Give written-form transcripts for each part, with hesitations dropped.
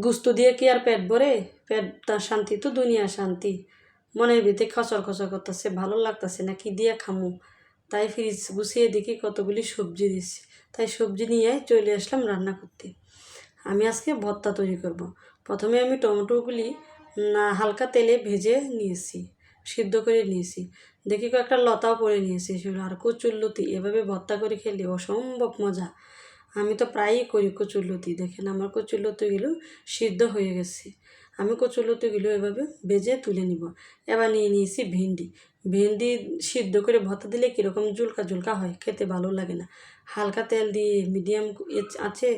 গুস্ত দিয়ে কি আর পেট ভরে? পেট তার শান্তি তো দুনিয়া শান্তি। মনের ভিতরে খচর খচর করতেছে, ভালো লাগতেছে না, কি দিয়ে খামু। তাই ফ্রিজ গুছিয়ে দেখি কতগুলি সবজি দিছি। তাই সবজি নিয়ে চলে আসলাম রান্না করতে। আমি আজকে ভর্তা তৈরি করব। প্রথমে আমি টমেটোগুলি হালকা তেলে ভেজে নিয়েছি, সিদ্ধ করে নিয়েছি। দেখি কয়েকটা লতাও পরে নিয়েছি সেগুলো। আর কচুরলতি এভাবে ভর্তা করে খেলে অসম্ভব মজা। আমি তো প্রায়ই করি কচুরলতি। দেখেন আমার কচুরলতিগুলো সিদ্ধ হয়ে গেছে। আমি কচুরলতিগুলো এভাবে ভেজে তুলে নিব। এবার নিয়ে নিয়েছি ভেন্ডি। ভেন্ডি সিদ্ধ করে ভর্তা দিলে কীরকম জুলকা জুলকা হয়, খেতে ভালো লাগে না। হালকা তেল দিয়ে মিডিয়াম আছে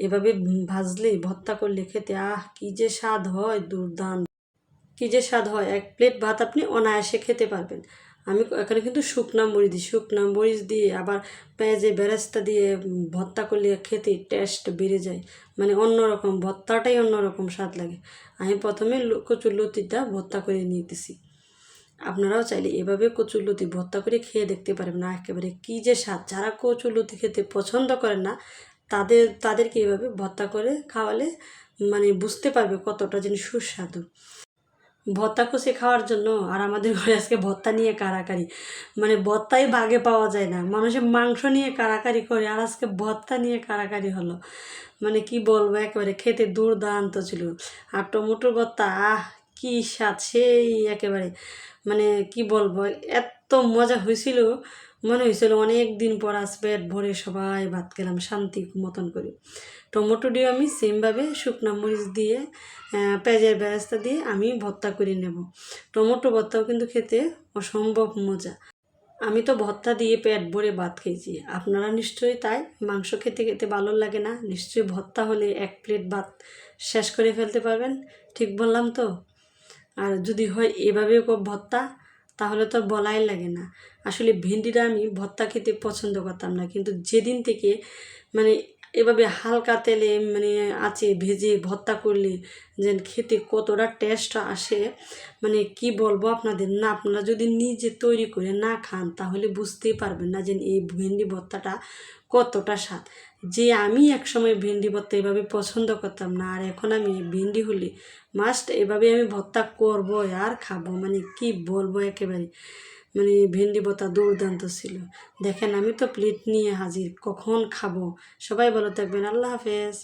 এভাবে ভাজলে ভর্তা করলে খেতে কী যে স্বাদ হয়, দুর্দান্ত। কী যে স্বাদ হয়, এক প্লেট ভাত আপনি অনায়াসে খেতে পারবেন। আমি এখানে কিন্তু শুকনা মরিচ দিই, শুকনা মরিচ দিয়ে আবার পেঁয়াজে বেরেস্তা দিয়ে ভর্তা করলে খেতে টেস্ট বেড়ে যায়। মানে অন্যরকম, ভর্তাটাই অন্যরকম স্বাদ লাগে। আমি প্রথমে কচুরলতিটা ভর্তা করে নিতেছি। আপনারাও চাইলে এভাবে কচুরলতি ভর্তা করে খেয়ে দেখতে পারবেন না, একেবারে কী যে স্বাদ। যারা কচুরলতি খেতে পছন্দ করেন না তাদেরকে এভাবে ভর্তা করে খাওয়ালে মানে বুঝতে পারবে কতটা যেন সুস্বাদু। ভর্তা কষে খাওয়ার জন্য আর আমাদের ঘরে আজকে ভর্তা নিয়ে কাড়াকাড়ি। মানে ভর্তাই ভাগে পাওয়া যায় না, মানুষের মাংস নিয়ে কাড়াকাড়ি করে, আর আজকে ভর্তা নিয়ে কাড়াকাড়ি হলো। মানে কি বলবো, একেবারে খেতে দুর্দান্ত ছিল। আর টমেটোর ভর্তা কি স্বাদ, সেই একেবারে মানে কি বলবো, এত মজা হয়েছিল। মনে হয়েছিল অনেক দিন পর আজ পেট ভরে সবাই ভাত খেলাম শান্তি মতন করে। টমেটো দিয়ে আমি সেমভাবে শুকনো মরিচ দিয়ে পেঁয়াজের বেরেস্তা দিয়ে আমি ভর্তা করে নেব। টমেটো ভর্তাও কিন্তু খেতে অসম্ভব মজা। আমি তো ভর্তা দিয়ে পেট ভরে ভাত খেয়েছি, আপনারা নিশ্চয়ই তাই। মাংস খেতে খেতে ভালো লাগে না, নিশ্চয়ই ভর্তা হলে এক প্লেট ভাত শেষ করে ফেলতে পারবেন। ঠিক বললাম তো? আর যদি হয় এভাবেও ভর্তা, তাহলে তো বলাই লাগে না। আসলে ভেন্ডিটা আমি ভর্তা খেতে পছন্দ করতাম না, কিন্তু যেদিন থেকে মানে এভাবে হালকা তেলে মানে আছে ভেজে ভর্তা করলে যেন খেতে কতটা টেস্ট আসে, মানে কি বলবো আপনাদের। না, আপনারা যদি নিজে তৈরি করে না খান তাহলে বুঝতেই পারবেন না যে এই ভেন্ডি ভর্তাটা কতটা স্বাদ। যে আমি একসময় ভেন্ডি ভর্তা এভাবে পছন্দ করতাম না, আর এখন আমি ভেন্ডি হলে মাস্ট এভাবে আমি ভর্তা করবো আর খাবো। মানে কি বলবো, একেবারে মানে ভেন্ডি ভর্তা দুর্দান্ত ছিল। দেখেন আমি তো প্লেট নিয়ে হাজির, কখন খাবো। সবাই ভালো থাকবেন, আল্লাহ হাফেজ।